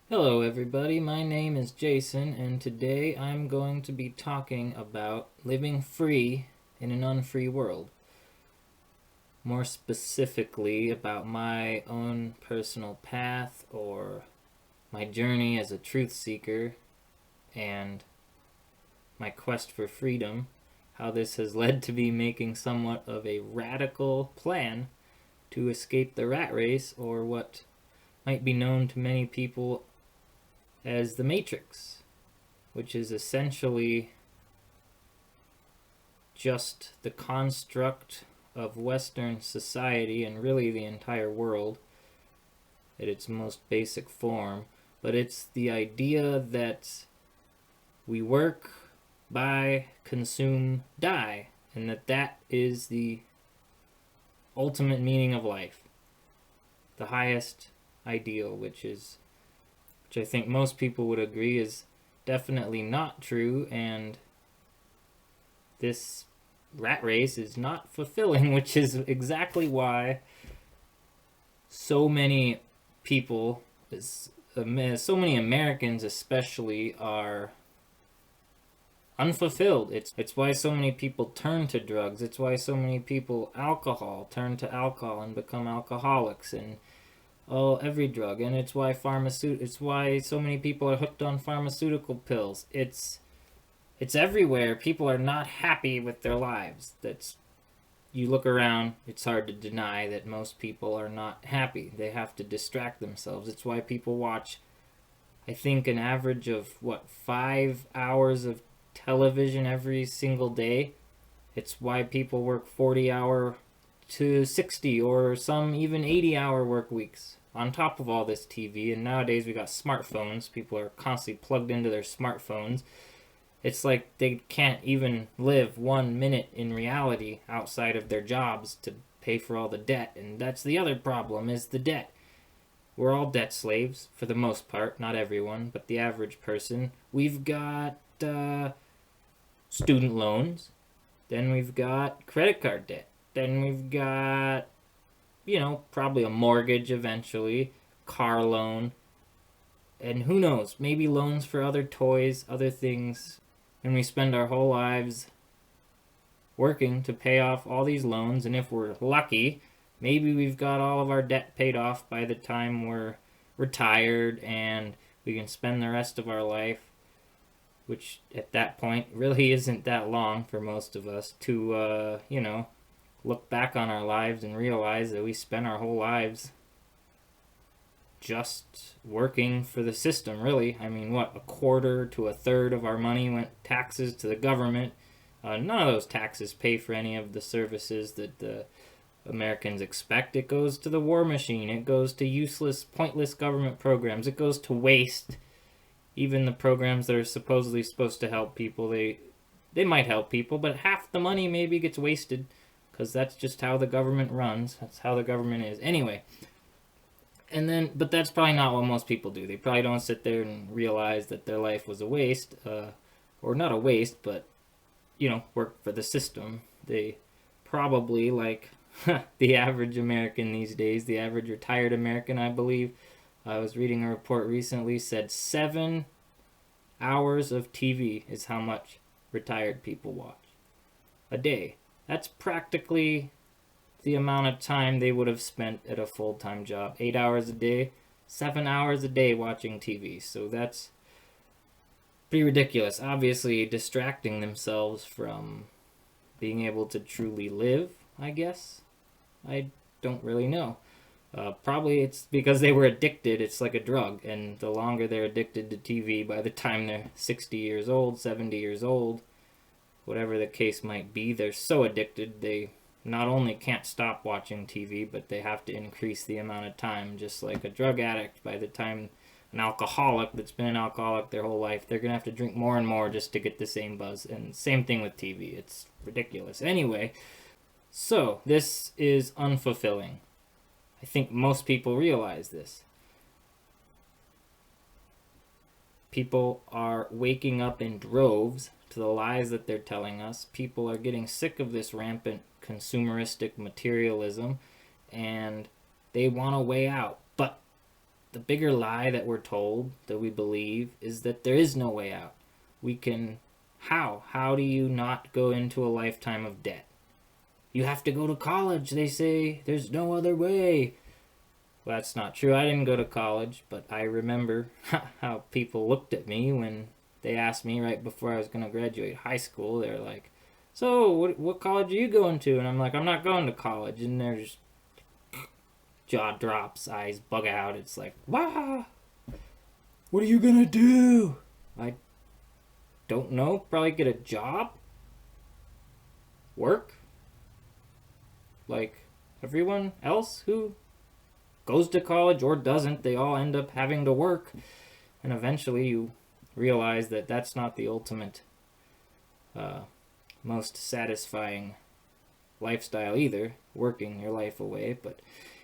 Hello everybody, my name is Jason and today I'm going to be talking about living free in an unfree world. More specifically about my own personal path or my journey as a truth seeker and my quest for freedom, how this has led to me making somewhat of a radical plan to escape the rat race, or what might be known to many people as the Matrix, which is essentially just the construct of Western society and really the entire world at its most basic form. But it's the idea that we work, buy, consume, die, and that is the ultimate meaning of life, the highest ideal, which I think most people would agree is definitely not true, and this rat race is not fulfilling, which is exactly why so many people, so many Americans especially, are unfulfilled. It's why so many people turn to drugs. It's why so many people turn to alcohol and become alcoholics, and every drug. And it's why so many people are hooked on pharmaceutical pills. It's everywhere. People are not happy with their lives. You look around, it's hard to deny that most people are not happy. They have to distract themselves. It's why people watch, I think, an average of 5 hours of television every single day. It's why people work 40-hour to 60 or some even 80-hour work weeks on top of all this TV. And nowadays we got smartphones. People are constantly plugged into their smartphones. It's like they can't even live 1 minute in reality outside of their jobs to pay for all the debt. And that's the other problem, is the debt. We're all debt slaves for the most part, not everyone, but the average person. We've got student loans, then we've got credit card debt, then we've got, probably a mortgage eventually, car loan, and who knows, maybe loans for other toys, other things. And we spend our whole lives working to pay off all these loans, and if we're lucky, maybe we've got all of our debt paid off by the time we're retired and we can spend the rest of our life, which at that point really isn't that long for most of us, to, look back on our lives and realize that we spent our whole lives just working for the system, really. I mean, a quarter to a third of our money went taxes to the government. None of those taxes pay for any of the services that the Americans expect. It goes to the war machine. It goes to useless, pointless government programs. It goes to waste. Even the programs that are supposedly supposed to help people, they might help people, but half the money maybe gets wasted, because that's just how the government runs. That's how the government is. Anyway, but that's probably not what most people do. They probably don't sit there and realize that their life was a waste, or not a waste, but, work for the system. They probably, like the average American these days, the average retired American, I believe, I was reading a report recently, said 7 hours of TV is how much retired people watch a day. That's practically the amount of time they would have spent at a full-time job. 8 hours a day, 7 hours a day watching TV. So that's pretty ridiculous. Obviously distracting themselves from being able to truly live, I guess. I don't really know. Probably it's because they were addicted. It's like a drug, and the longer they're addicted to TV, by the time they're 60 years old, 70 years old, whatever the case might be, they're so addicted they not only can't stop watching TV, but they have to increase the amount of time. Just like a drug addict, by the time an alcoholic that's been an alcoholic their whole life, they're going to have to drink more and more just to get the same buzz. And same thing with TV. It's ridiculous. Anyway, so this is unfulfilling. I think most people realize this. People are waking up in droves to the lies that they're telling us. People are getting sick of this rampant consumeristic materialism, and they want a way out. But the bigger lie that we're told, that we believe, is that there is no way out. We can. How do you not go into a lifetime of debt? You have to go to college, they say. There's no other way. Well, that's not true. I didn't go to college, but I remember how people looked at me when they asked me right before I was going to graduate high school. They're like, so what college are you going to? And I'm like, I'm not going to college. And they're just jaw drops, eyes bug out. It's like, wow, what are you going to do? I don't know. Probably get a job? Work? Like everyone else who goes to college or doesn't, they all end up having to work. And eventually you realize that that's not the ultimate, most satisfying lifestyle either, working your life away. But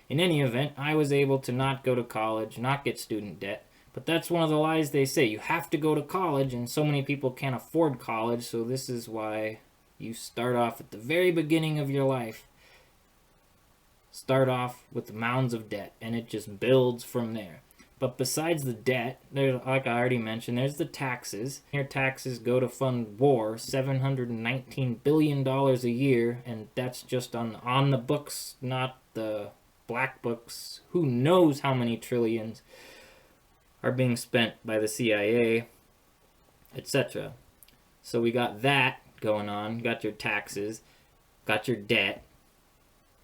in any event, I was able to not go to college, not get student debt. But that's one of the lies they say. You have to go to college, and so many people can't afford college, so this is why you start off at the very beginning of your life. Start off with mounds of debt, and it just builds from there. But besides the debt, like I already mentioned, there's the taxes. Your taxes go to fund war, $719 billion a year, and that's just on the books, not the black books. Who knows how many trillions are being spent by the CIA, etc. So we got that going on. Got your taxes, got your debt.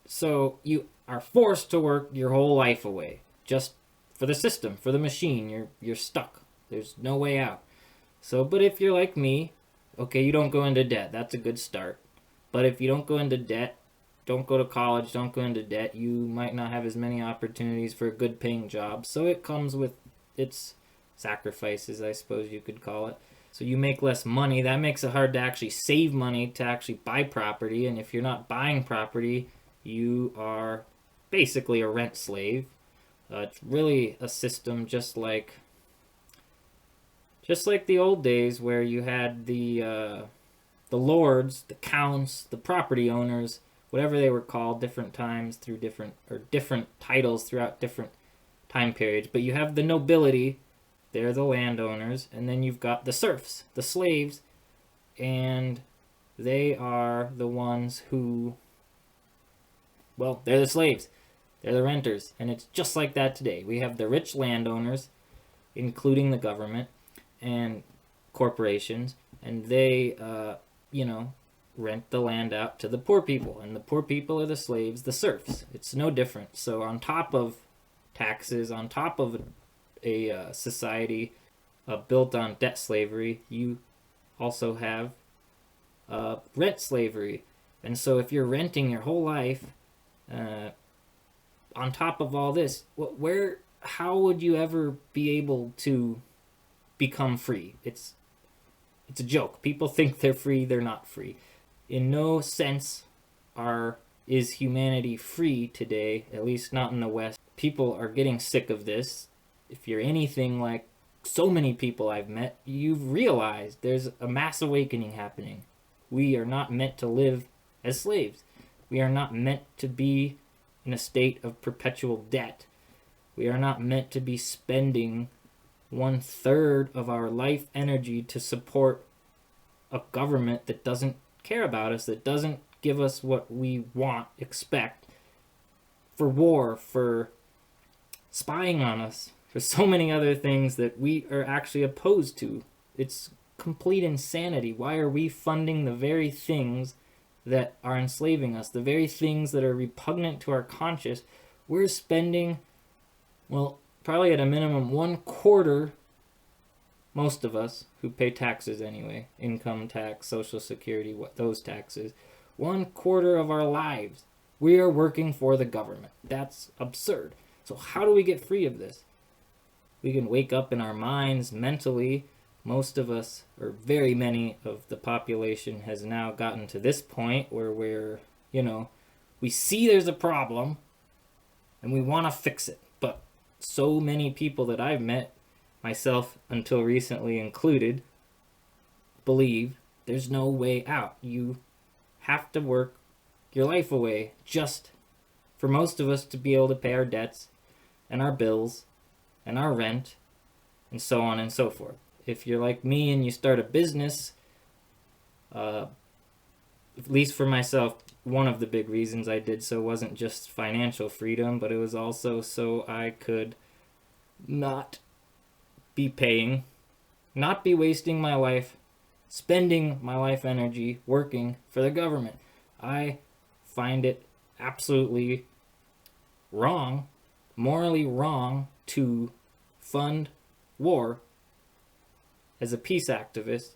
So you are forced to work your whole life away, just for the system, for the machine. You're stuck. There's no way out. So, but if you're like me, okay, you don't go into debt. That's a good start. But if you don't go into debt, don't go to college, don't go into debt, you might not have as many opportunities for a good paying job. So it comes with its sacrifices, I suppose you could call it. So you make less money. That makes it hard to actually save money to actually buy property. And if you're not buying property, you are basically a rent slave. It's really a system just like the old days where you had the lords, the counts, the property owners, whatever they were called, different times through different titles throughout different time periods. But you have the nobility, they're the landowners, and then you've got the serfs, the slaves, and they are the ones who, well, they're the slaves. They're the renters. And it's just like that today. We have the rich landowners, including the government and corporations, and they, rent the land out to the poor people. And the poor people are the slaves, the serfs. It's no different. So on top of taxes, on top of a society built on debt slavery, you also have rent slavery. And so if you're renting your whole life, on top of all this, how would you ever be able to become free? It's a joke. People think they're free, they're not free. In no sense is humanity free today, at least not in the West. People are getting sick of this. If you're anything like so many people I've met, you've realized there's a mass awakening happening. We are not meant to live as slaves. We are not meant to be in a state of perpetual debt. We are not meant to be spending 1/3 of our life energy to support a government that doesn't care about us, that doesn't give us what we want, expect, for war, for spying on us, for so many other things that we are actually opposed to. It's complete insanity. Why are we funding the very things that are enslaving us, the very things that are repugnant to our conscience? We're spending, well, probably at a minimum 1/4, most of us who pay taxes anyway, income tax, social security, those taxes, 1/4 of our lives, we are working for the government. That's absurd. So how do we get free of this? We can wake up in our minds mentally. Most of us, or very many of the population, has now gotten to this point where we see there's a problem and we want to fix it. But so many people that I've met, myself until recently included, believe there's no way out. You have to work your life away just for most of us to be able to pay our debts and our bills and our rent, and so on and so forth. If you're like me and you start a business, at least for myself, one of the big reasons I did so wasn't just financial freedom, but it was also so I could not be paying, not be wasting my life, spending my life energy working for the government. I find it absolutely wrong, morally wrong, to fund war as a peace activist,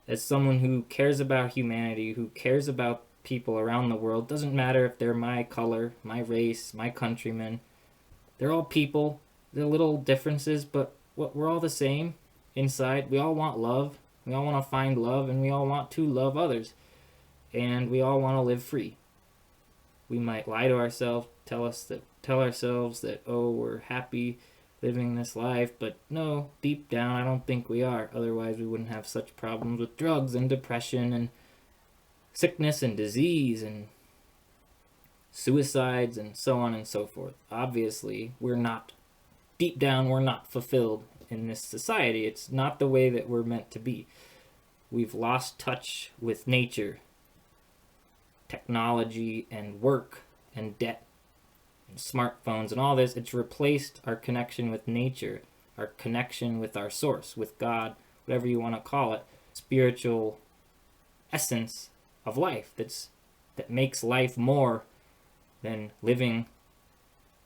as someone who cares about humanity, who cares about people around the world. Doesn't matter if they're my color, my race, my countrymen. They're all people. There are little differences, but we're all the same inside. We all want love. We all want to find love, and we all want to love others. And we all want to live free. We might lie to ourselves, tell ourselves that, oh, we're happy living this life, but no, deep down I don't think we are. Otherwise we wouldn't have such problems with drugs and depression and sickness and disease and suicides and so on and so forth. Obviously, deep down we're not fulfilled in this society. It's not the way that we're meant to be. We've lost touch with nature, technology, and work, and debt, and smartphones, and all this. It's replaced our connection with nature, our connection with our source, with God, whatever you want to call it, spiritual essence of life that makes life more than living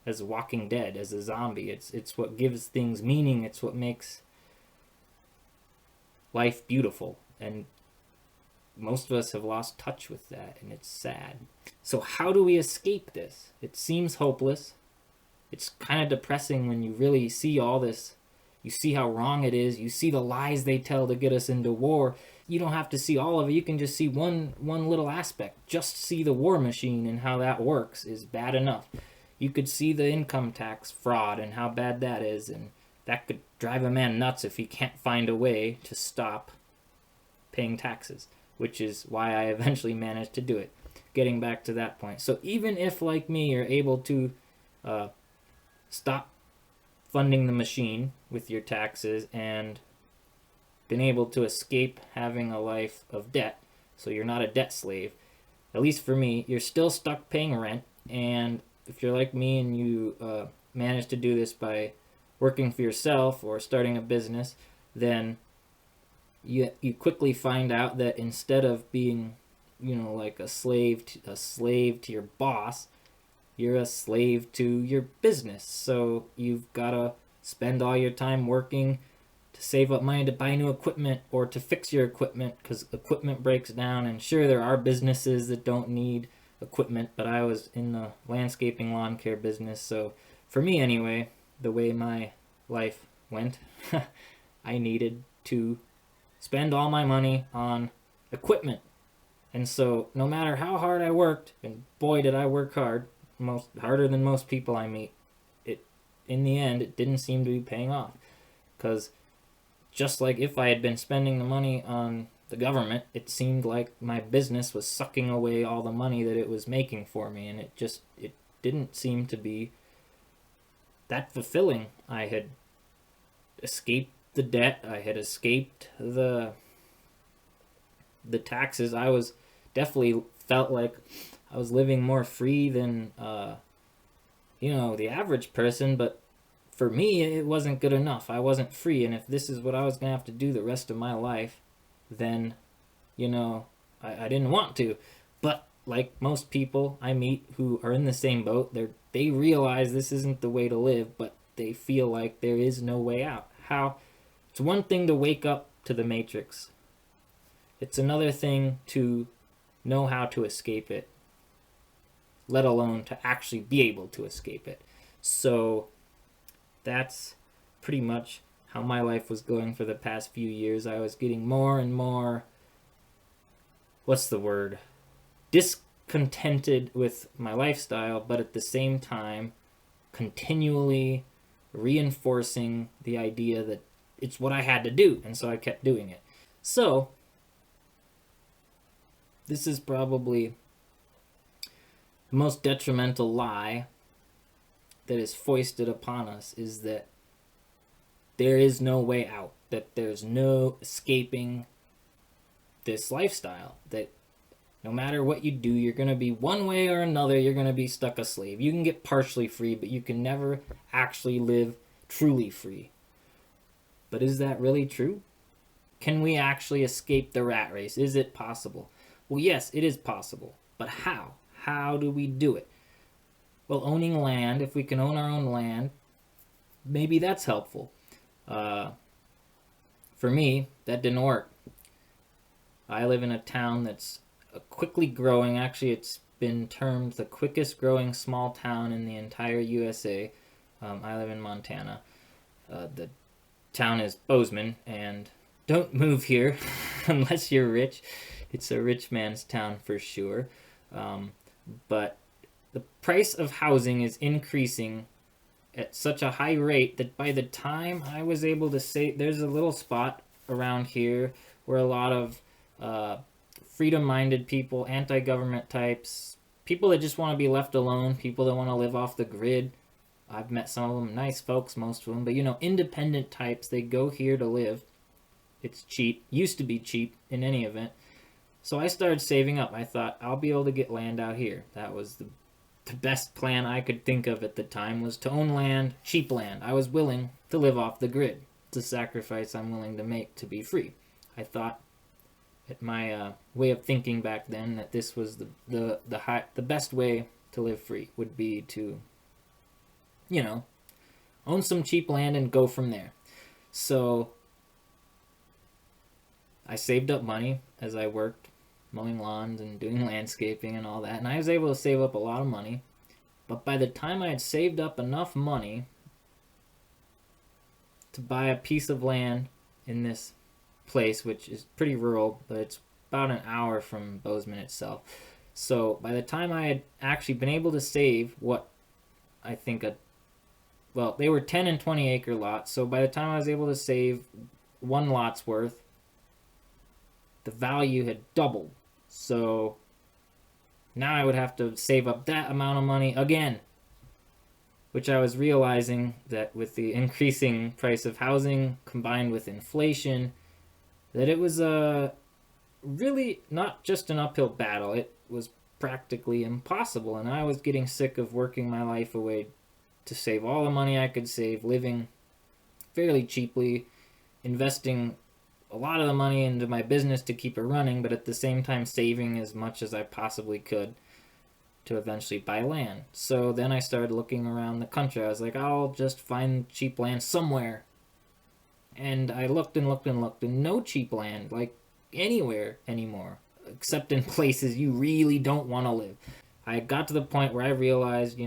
as a walking dead, as a zombie. It's what gives things meaning. It's what makes life beautiful. And most of us have lost touch with that, and it's sad. So how do we escape this? It seems hopeless. It's kind of depressing when you really see all this. You see how wrong it is. You see the lies they tell to get us into war. You don't have to see all of it. You can just see one little aspect. Just see the war machine and how that works is bad enough. You could see the income tax fraud and how bad that is, and that could drive a man nuts if he can't find a way to stop paying taxes, which is why I eventually managed to do it. Getting back to that point. So even if, like me, you're able to stop funding the machine with your taxes and been able to escape having a life of debt, so you're not a debt slave, at least for me, you're still stuck paying rent. And if you're like me and you manage to do this by working for yourself or starting a business, then you quickly find out that instead of being, like a slave to your boss, you're a slave to your business. So you've got to spend all your time working to save up money to buy new equipment or to fix your equipment because equipment breaks down. And sure, there are businesses that don't need equipment, but I was in the landscaping lawn care business. So for me anyway, the way my life went, I needed to spend all my money on equipment. And so no matter how hard I worked, and boy did I work hard, harder than most people I meet, in the end it didn't seem to be paying off. Because just like if I had been spending the money on the government, it seemed like my business was sucking away all the money that it was making for me, and it didn't seem to be that fulfilling. I had escaped the debt. I had escaped the taxes. I was definitely felt like I was living more free than the average person, but for me it wasn't good enough. I wasn't free, and if this is what I was gonna have to do the rest of my life, then I didn't want to. But like most people I meet who are in the same boat, they realize this isn't the way to live, but they feel like there is no way out. How? It's one thing to wake up to the matrix. It's another thing to know how to escape it, let alone to actually be able to escape it. So that's pretty much how my life was going for the past few years. I was getting more and more, discontented with my lifestyle, but at the same time continually reinforcing the idea that it's what I had to do, and so I kept doing it. So this is probably the most detrimental lie that is foisted upon us, is that there is no way out, that there's no escaping this lifestyle, that no matter what you do, you're going to be one way or another, you're going to be stuck a slave. You can get partially free, but you can never actually live truly free. But is that really true? Can we actually escape the rat race? Is it possible? Well, yes, it is possible. But how? How do we do it? Well, owning land, if we can own our own land, maybe that's helpful. For me, that didn't work. I live in a town that's quickly growing. Actually, it's been termed the quickest growing small town in the entire USA. I live in Montana. The town is Bozeman, and don't move here unless you're rich. It's a rich man's town for sure. But the price of housing is increasing at such a high rate that by the time I was able to say, there's a little spot around here where a lot of freedom-minded people, anti-government types, people that just want to be left alone, people that want to live off the grid. I've met some of them, nice folks, most of them, but independent types, they go here to live. It's cheap, used to be cheap in any event. So I started saving up. I thought, I'll be able to get land out here. That was the best plan I could think of at the time, was to own land, cheap land. I was willing to live off the grid. It's a sacrifice I'm willing to make to be free. I thought, at my way of thinking back then, that this was the best way to live free would be to, own some cheap land and go from there. So I saved up money as I worked, mowing lawns and doing landscaping and all that, and I was able to save up a lot of money. But by the time I had saved up enough money to buy a piece of land in this place, which is pretty rural, but it's about an hour from Bozeman itself. So by the time I had actually been able to save what I think they were 10 and 20 acre lots. So by the time I was able to save one lot's worth, the value had doubled. So now I would have to save up that amount of money again, which I was realizing that with the increasing price of housing combined with inflation, that it was really not just an uphill battle. It was practically impossible, and I was getting sick of working my life away to save all the money I could save, living fairly cheaply, investing a lot of the money into my business to keep it running, but at the same time saving as much as I possibly could to eventually buy land. So then I started looking around the country. I was like, I'll just find cheap land somewhere. And I looked and looked and looked, and no cheap land, like anywhere anymore, except in places you really don't want to live. I got to the point where I realized,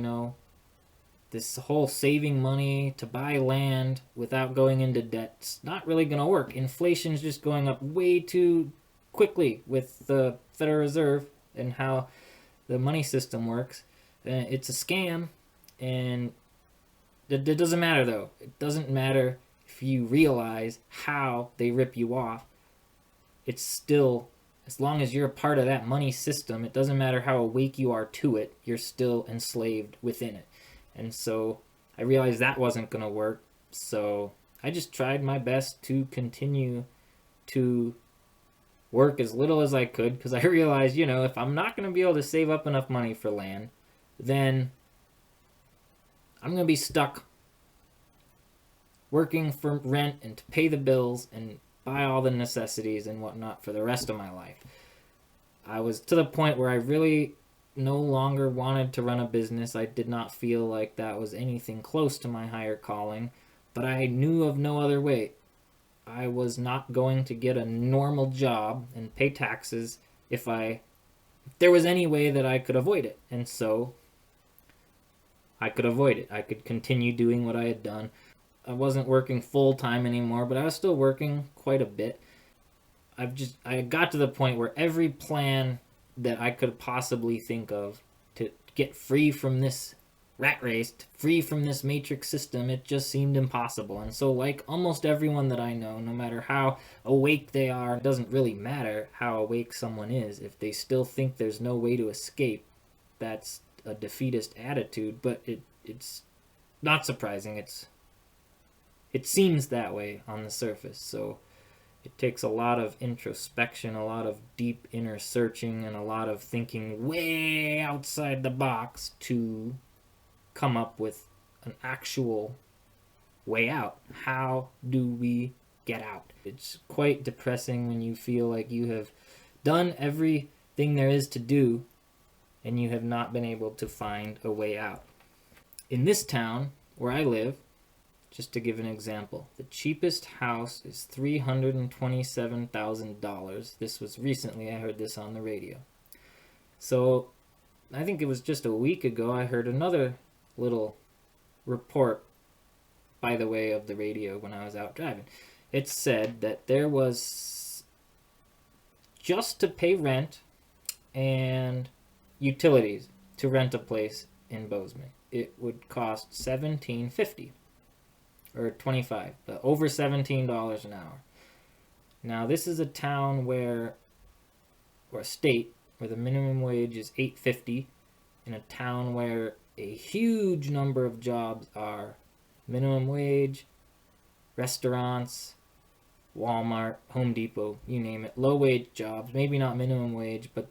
this whole saving money to buy land without going into debt's not really going to work. Inflation's just going up way too quickly with the Federal Reserve and how the money system works. It's a scam, and it doesn't matter, though. It doesn't matter if you realize how they rip you off. It's still, as long as you're a part of that money system, it doesn't matter how awake you are to it, you're still enslaved within it. And so I realized that wasn't going to work. So I just tried my best to continue to work as little as I could, because I realized, if I'm not going to be able to save up enough money for land, then I'm going to be stuck working for rent and to pay the bills and buy all the necessities and whatnot for the rest of my life. I was to the point where I really no longer wanted to run a business. I did not feel like that was anything close to my higher calling, but I knew of no other way. I was not going to get a normal job and pay taxes if there was any way that I could avoid it. And so I could avoid it. I could continue doing what I had done. I wasn't working full-time anymore, but I was still working quite a bit. I got to the point where every plan that I could possibly think of to get free from this rat race, free from this matrix system, it just seemed impossible. And so, like almost everyone that I know, no matter how awake they are, it doesn't really matter how awake someone is. If they still think there's no way to escape, that's a defeatist attitude. But it's not surprising. It's it seems that way on the surface. So it takes a lot of introspection, a lot of deep inner searching, and a lot of thinking way outside the box to come up with an actual way out. How do we get out? It's quite depressing when you feel like you have done everything there is to do and you have not been able to find a way out. In this town where I live, just to give an example, the cheapest house is $327,000. This was recently, I heard this on the radio. So I think it was just a week ago I heard another little report by the way of the radio when I was out driving. It said that there was, just to pay rent and utilities to rent a place in Bozeman, it would cost $17.50 or $25, but over $17 an hour. Now this is a town where, or a state where the minimum wage is $8.50, in a town where a huge number of jobs are minimum wage, restaurants, Walmart, Home Depot, you name it, low wage jobs, maybe not minimum wage, but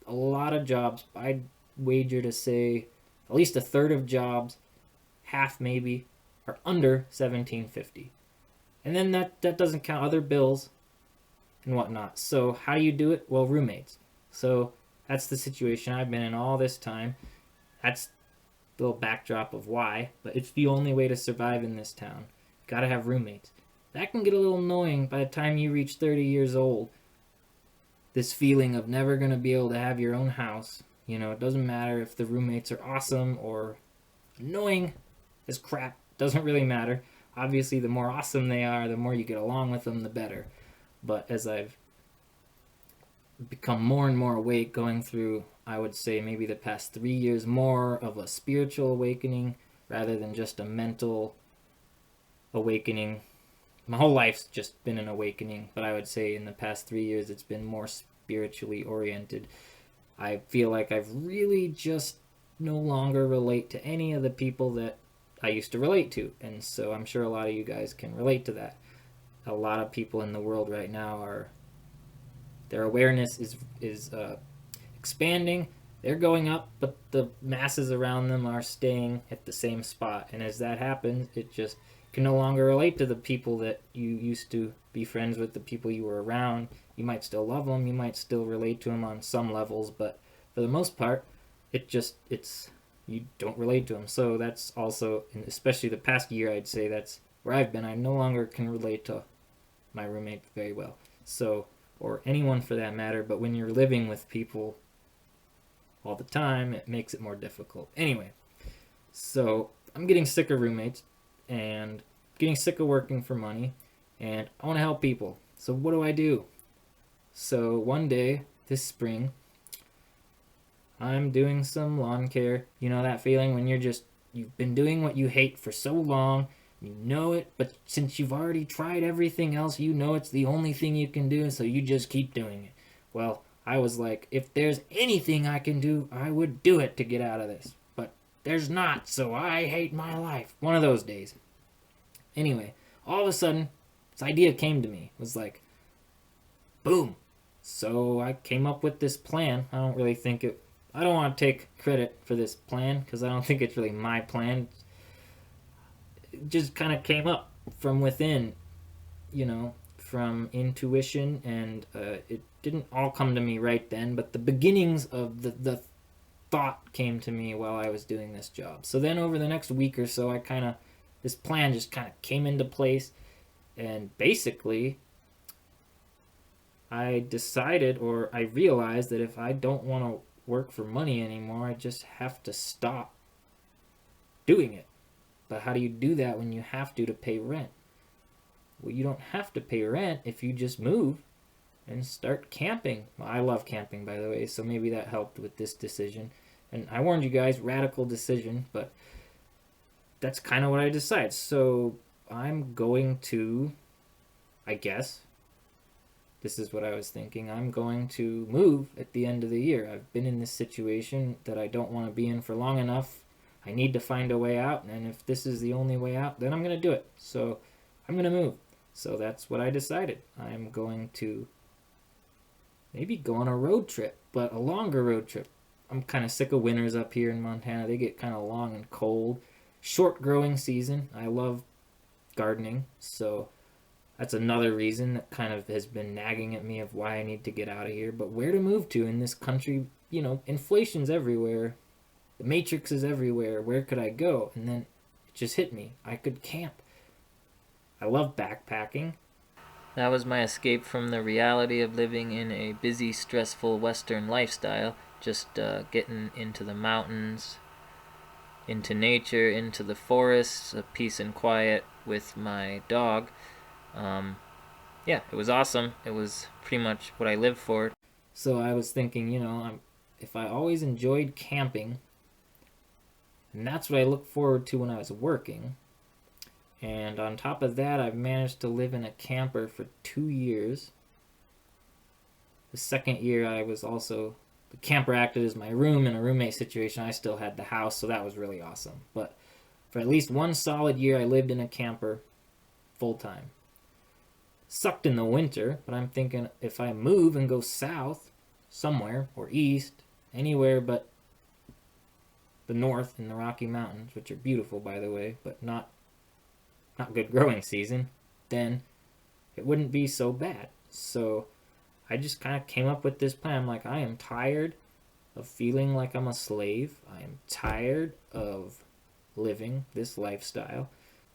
a lot of jobs. I'd wager to say at least a third of jobs, half maybe, are under $17.50. And then that doesn't count other bills and whatnot. So how do you do it? Well, roommates. So that's the situation I've been in all this time. That's the little backdrop of why, but it's the only way to survive in this town. Gotta have roommates. That can get a little annoying by the time you reach 30 years old. This feeling of never gonna be able to have your own house. You know, it doesn't matter if the roommates are awesome or annoying as crap. Doesn't really matter. Obviously, the more awesome they are, the more you get along with them, the better. But as I've become more and more awake, going through, I would say, maybe the past 3 years, more of a spiritual awakening rather than just a mental awakening. My whole life's just been an awakening, but I would say in the past 3 years, it's been more spiritually oriented. I feel like I've really just no longer relate to any of the people that I used to relate to, and so I'm sure a lot of you guys can relate to that. A lot of people in the world right now are, their awareness is expanding, they're going up, but the masses around them are staying at the same spot, and as that happens, it just can no longer relate to the people that you used to be friends with, the people you were around. You might still love them, you might still relate to them on some levels, but for the most part, you don't relate to them. So that's also, especially the past year, I'd say that's where I've been. I no longer can relate to my roommate very well. So, or anyone for that matter, but when you're living with people all the time, it makes it more difficult. Anyway, so I'm getting sick of roommates and getting sick of working for money, and I want to help people. So what do I do? So one day this spring, I'm doing some lawn care. You know that feeling when you've been doing what you hate for so long, you know it, but since you've already tried everything else, you know it's the only thing you can do, so you just keep doing it. Well, I was like, if there's anything I can do, I would do it to get out of this. But there's not, so I hate my life. One of those days. Anyway, all of a sudden, this idea came to me. It was like, boom. So I came up with this plan. I don't want to take credit for this plan because I don't think it's really my plan. It just kind of came up from within, from intuition, and it didn't all come to me right then, but the beginnings of the thought came to me while I was doing this job. So then over the next week or so, this plan just kind of came into place, and basically I decided, or I realized, that if I don't want to work for money anymore, I just have to stop doing it. But how do you do that when you have to pay rent? Well, you don't have to pay rent if you just move and start camping. Well, I love camping, by the way, so maybe that helped with this decision. And I warned you guys, radical decision, but that's kind of what I decided. So I'm going to, I guess, this is what I was thinking, I'm going to move at the end of the year. I've been in this situation that I don't want to be in for long enough. I need to find a way out, and if this is the only way out, then I'm going to do it. So I'm going to move. So that's what I decided. I'm going to maybe go on a road trip, but a longer road trip. I'm kind of sick of winters up here in Montana. They get kind of long and cold. Short growing season. I love gardening, so that's another reason that kind of has been nagging at me of why I need to get out of here. But where to move to in this country? Inflation's everywhere. The matrix is everywhere. Where could I go? And then it just hit me. I could camp. I love backpacking. That was my escape from the reality of living in a busy, stressful Western lifestyle. Just getting into the mountains, into nature, into the forests of peace and quiet with my dog. Yeah, it was awesome. It was pretty much what I lived for. So I was thinking, if I always enjoyed camping, and that's what I looked forward to when I was working, and on top of that, I've managed to live in a camper for 2 years. The second year, the camper acted as my room in a roommate situation. I still had the house, so that was really awesome. But for at least 1 solid year, I lived in a camper full time. Sucked in the winter, but I'm thinking if I move and go south somewhere, or east, anywhere but the north in the Rocky Mountains, which are beautiful, by the way, but not good growing season, then it wouldn't be so bad. So I just kind of came up with this plan. I'm like, I am tired of feeling like I'm a slave. I am tired of living this lifestyle.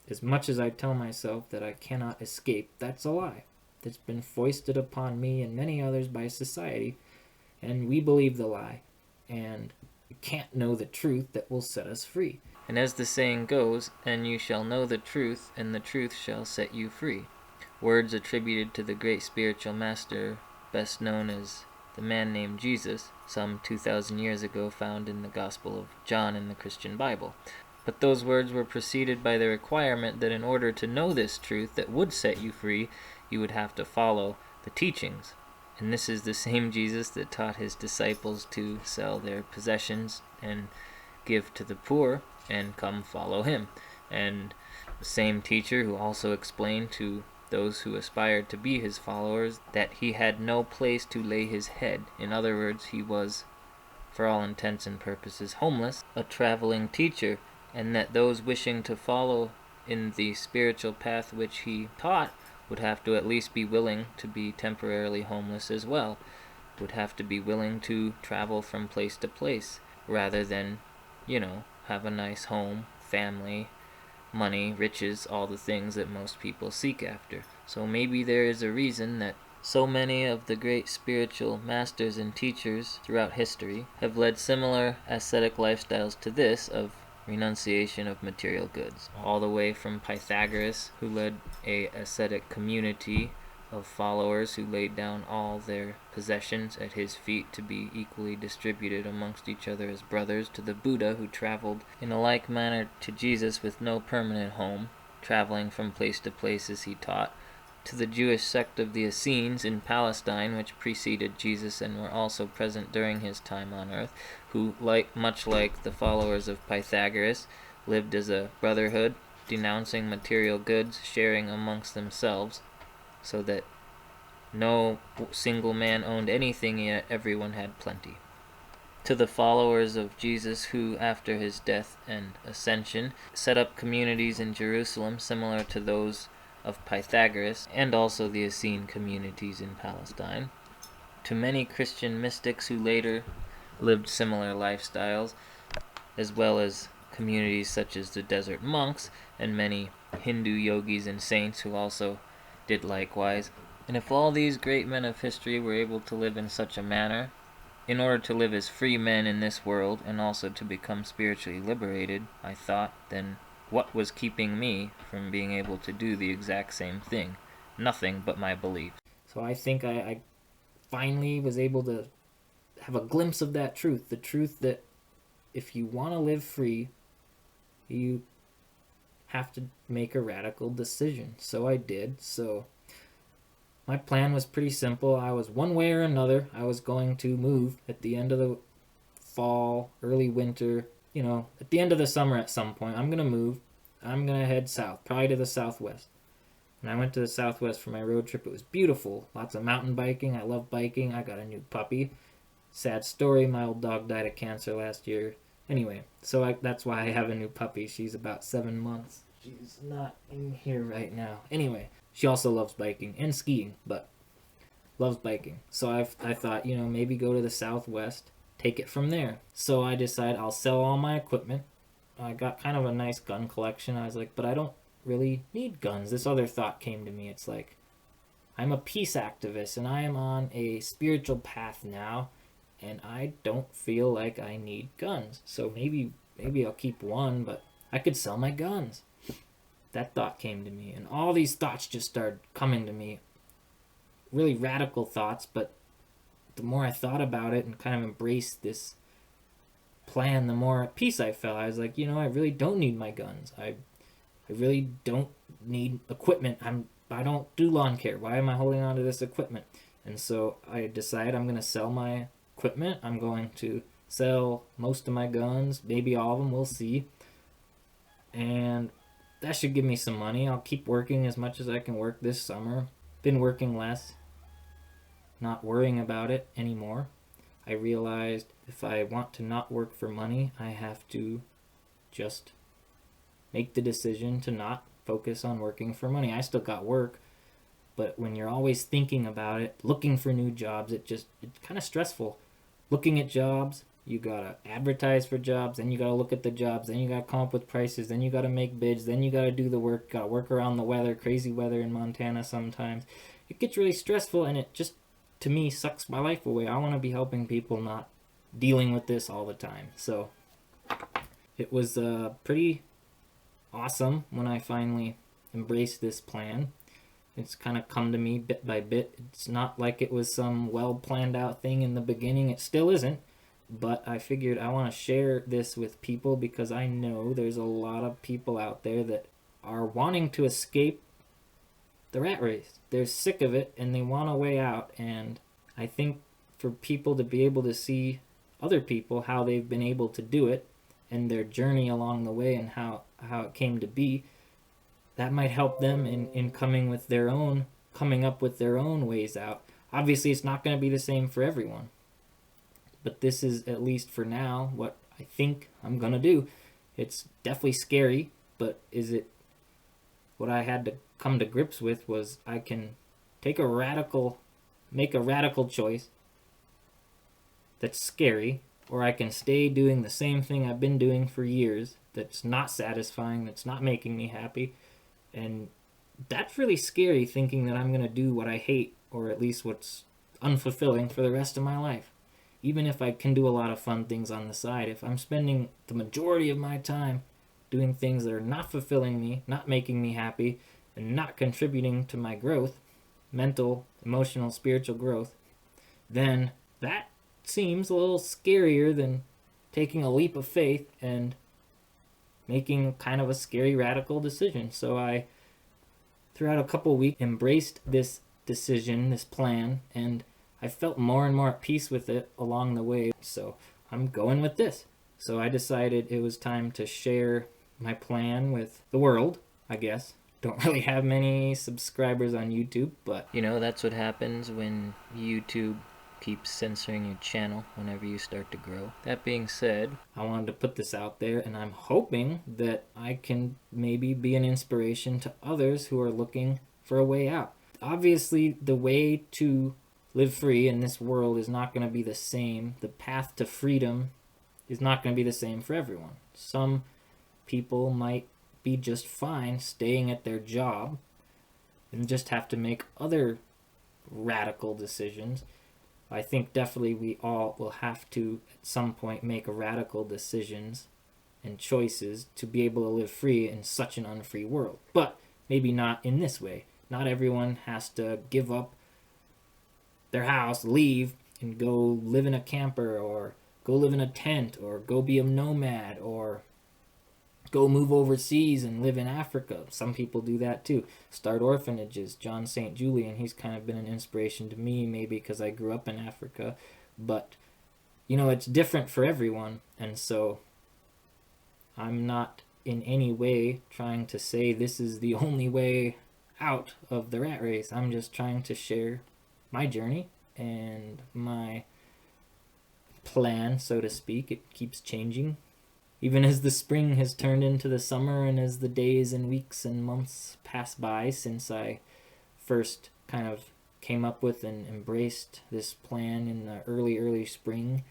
As much as I tell myself that I cannot escape, that's a lie. That's been foisted upon me and many others by society, and we believe the lie. And we can't know the truth that will set us free. And as the saying goes, and you shall know the truth, and the truth shall set you free. Words attributed to the great spiritual master, best known as the man named Jesus, some 2,000 years ago, found in the Gospel of John in the Christian Bible. But those words were preceded by the requirement that in order to know this truth that would set you free, you would have to follow the teachings. And this is the same Jesus that taught his disciples to sell their possessions and give to the poor and come follow him. And the same teacher who also explained to those who aspired to be his followers that he had no place to lay his head. In other words, he was, for all intents and purposes, homeless, a traveling teacher, and that those wishing to follow in the spiritual path which he taught would have to at least be willing to be temporarily homeless as well, would have to be willing to travel from place to place, rather than, have a nice home, family, money, riches, all the things that most people seek after. So maybe there is a reason that so many of the great spiritual masters and teachers throughout history have led similar ascetic lifestyles to this of renunciation of material goods, all the way from Pythagoras, who led a ascetic community of followers who laid down all their possessions at his feet to be equally distributed amongst each other as brothers, to the Buddha, who traveled in a like manner to Jesus with no permanent home, traveling from place to place as he taught, to the Jewish sect of the Essenes in Palestine, which preceded Jesus and were also present during his time on earth, who, much like the followers of Pythagoras, lived as a brotherhood, denouncing material goods, sharing amongst themselves, so that no single man owned anything, yet everyone had plenty. To the followers of Jesus who, after his death and ascension, set up communities in Jerusalem similar to those of Pythagoras, and also the Essene communities in Palestine. To many Christian mystics who later lived similar lifestyles, as well as communities such as the desert monks and many Hindu yogis and saints who also did likewise. And if all these great men of history were able to live in such a manner, in order to live as free men in this world and also to become spiritually liberated, I thought, then what was keeping me from being able to do the exact same thing? Nothing but my belief. So I think I finally was able to have a glimpse of that truth, the truth that if you want to live free, you have to make a radical decision. So I did. So my plan was pretty simple. I was one way or another, I was going to move at the end of the fall, early winter, at the end of the summer at some point. I'm going to move. I'm going to head south, probably to the southwest. When I went to the Southwest for my road trip, it was beautiful. Lots of mountain biking. I love biking. I got a new puppy. Sad story, my old dog died of cancer last year. Anyway, that's why I have a new puppy. She's about 7 months. She's not in here right now. Anyway, she also loves biking and skiing, but loves biking. So I thought, maybe go to the Southwest, take it from there. So I decided I'll sell all my equipment. I got kind of a nice gun collection. I was like, but I don't really need guns. This other thought came to me. It's like, I'm a peace activist and I am on a spiritual path now, and I don't feel like I need guns. So maybe I'll keep one, but I could sell my guns. That thought came to me, and all these thoughts just started coming to me. Really radical thoughts, but the more I thought about it and kind of embraced this plan, the more at peace I felt. I was like, I really don't need my guns. I really don't need equipment. I don't do lawn care. Why am I holding on to this equipment? And so I decided I'm going to sell my equipment. I'm going to sell most of my guns, maybe all of them, we'll see. And that should give me some money. I'll keep working as much as I can work this summer. Been working less, not worrying about it anymore. I realized if I want to not work for money, I have to just make the decision to not focus on working for money. I still got work, but when you're always thinking about it, looking for new jobs, it's kind of stressful. Looking at jobs, you gotta advertise for jobs, then you gotta look at the jobs, then you gotta come up with prices, then you gotta make bids, then you gotta do the work, gotta work around the weather, crazy weather in Montana sometimes. It gets really stressful, and it just, to me, sucks my life away. I want to be helping people, not dealing with this all the time. So it was pretty awesome when I finally embraced this plan. It's kind of come to me bit by bit. It's not like it was some well planned out thing in the beginning. It still isn't. But I figured I want to share this with people because I know there's a lot of people out there that are wanting to escape the rat race. They're sick of it and they want a way out. And I think for people to be able to see other people, how they've been able to do it and their journey along the way and how it came to be, that might help them in coming up with their own ways out. Obviously, it's not going to be the same for everyone. But this is, at least for now, what I think I'm going to do. It's definitely scary, but what I had to come to grips with was I can make a radical choice that's scary, or I can stay doing the same thing I've been doing for years that's not satisfying, that's not making me happy. And that's really scary, thinking that I'm going to do what I hate, or at least what's unfulfilling, for the rest of my life. Even if I can do a lot of fun things on the side, if I'm spending the majority of my time doing things that are not fulfilling me, not making me happy, and not contributing to my growth, mental, emotional, spiritual growth, then that seems a little scarier than taking a leap of faith and making kind of a scary radical decision. So I, throughout a couple weeks, embraced this decision, this plan, and I felt more and more at peace with it along the way. So I'm going with this. So I decided it was time to share my plan with the world, I guess. Don't really have many subscribers on YouTube, but That's what happens when YouTube keeps censoring your channel whenever you start to grow. That being said, I wanted to put this out there, and I'm hoping that I can maybe be an inspiration to others who are looking for a way out. Obviously, the way to live free in this world is not going to be the same. The path to freedom is not going to be the same for everyone. Some people might be just fine staying at their job and just have to make other radical decisions. I think definitely we all will have to at some point make radical decisions and choices to be able to live free in such an unfree world. But maybe not in this way. Not everyone has to give up their house, leave, and go live in a camper, or go live in a tent, or go be a nomad, or go move overseas and live in Africa. Some people do that too. Start orphanages. John St. Julian, he's kind of been an inspiration to me, maybe because I grew up in Africa. But, it's different for everyone. And so I'm not in any way trying to say this is the only way out of the rat race. I'm just trying to share my journey and my plan, so to speak. It keeps changing. Even as the spring has turned into the summer, and as the days and weeks and months pass by since I first kind of came up with and embraced this plan in the early spring,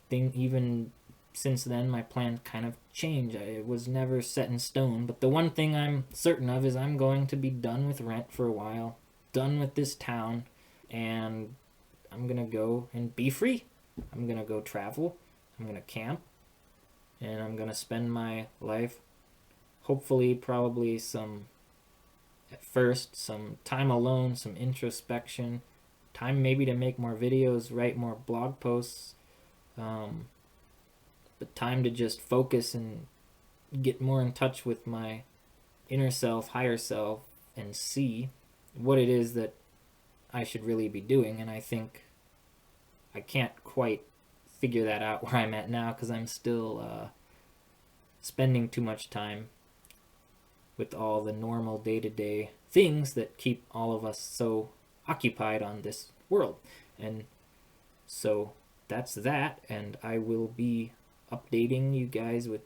even since then, my plan kind of changed. It was never set in stone, but the one thing I'm certain of is I'm going to be done with rent for a while, done with this town, and I'm going to go and be free. I'm going to go travel, I'm going to camp, and I'm going to spend my life, hopefully, probably at first, some time alone, some introspection, time maybe to make more videos, write more blog posts, but time to just focus and get more in touch with my inner self, higher self, and see what it is that I should really be doing. And I think I can't quite figure that out where I'm at now, because I'm still spending too much time with all the normal day-to-day things that keep all of us so occupied on this world. And so that's that, and I will be updating you guys with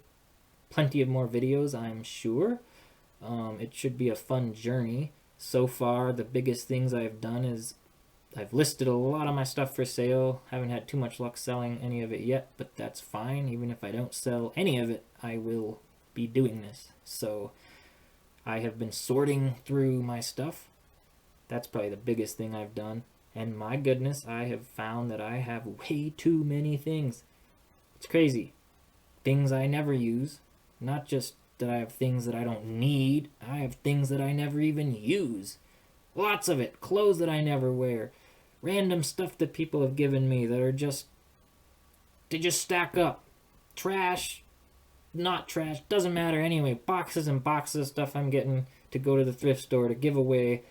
plenty of more videos, I'm sure. It should be a fun journey. So far, the biggest things I've done is I've listed a lot of my stuff for sale. Haven't had too much luck selling any of it yet, but that's fine. Even if I don't sell any of it, I will be doing this. So I have been sorting through my stuff. That's probably the biggest thing I've done. And my goodness, I have found that I have way too many things. It's crazy. Things I never use. Not just that I have things that I don't need. I have things that I never even use. Lots of it. Clothes that I never wear. Random stuff that people have given me that are just... they just stack up. Trash. Not trash. Doesn't matter anyway. Boxes and boxes of stuff I'm getting to go to the thrift store, to give away,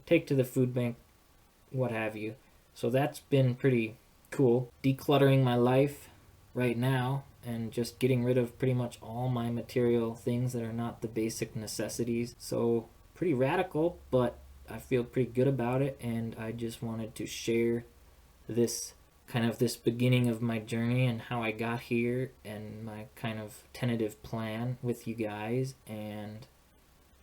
take to the food bank, what have you. So that's been pretty cool. Decluttering my life right now and just getting rid of pretty much all my material things that are not the basic necessities. So pretty radical, but I feel pretty good about it, and I just wanted to share this beginning of my journey and how I got here and my kind of tentative plan with you guys. And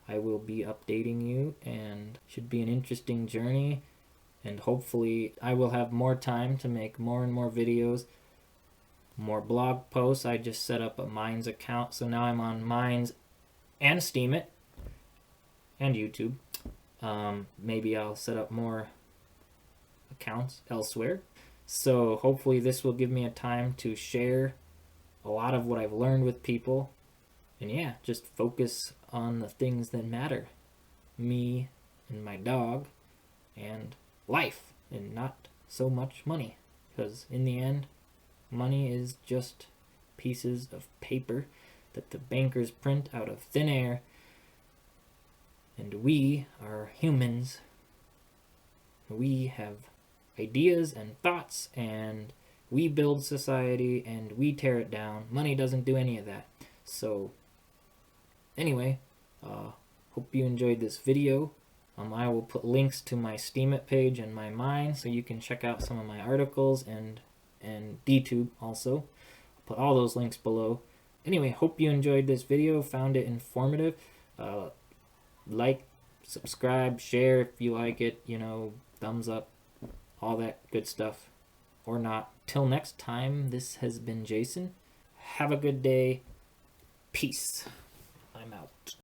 I will be updating you, and should be an interesting journey, and hopefully I will have more time to make more and more videos, more blog posts. I just set up a Minds account, so now I'm on Minds and Steemit and YouTube. Maybe I'll set up more accounts elsewhere. So hopefully this will give me a time to share a lot of what I've learned with people. And yeah, just focus on the things that matter. Me and my dog and life, and not so much money. Because in the end, money is just pieces of paper that the bankers print out of thin air. And we are humans. We have ideas and thoughts, and we build society and we tear it down. Money doesn't do any of that. So anyway, hope you enjoyed this video. I will put links to my Steemit page and my Mind, so you can check out some of my articles, and DTube also. I'll put all those links below. Anyway, hope you enjoyed this video, found it informative. Like, subscribe, share if you like it, thumbs up, all that good stuff, or not. Till next time, this has been Jason. Have a good day. Peace. I'm out.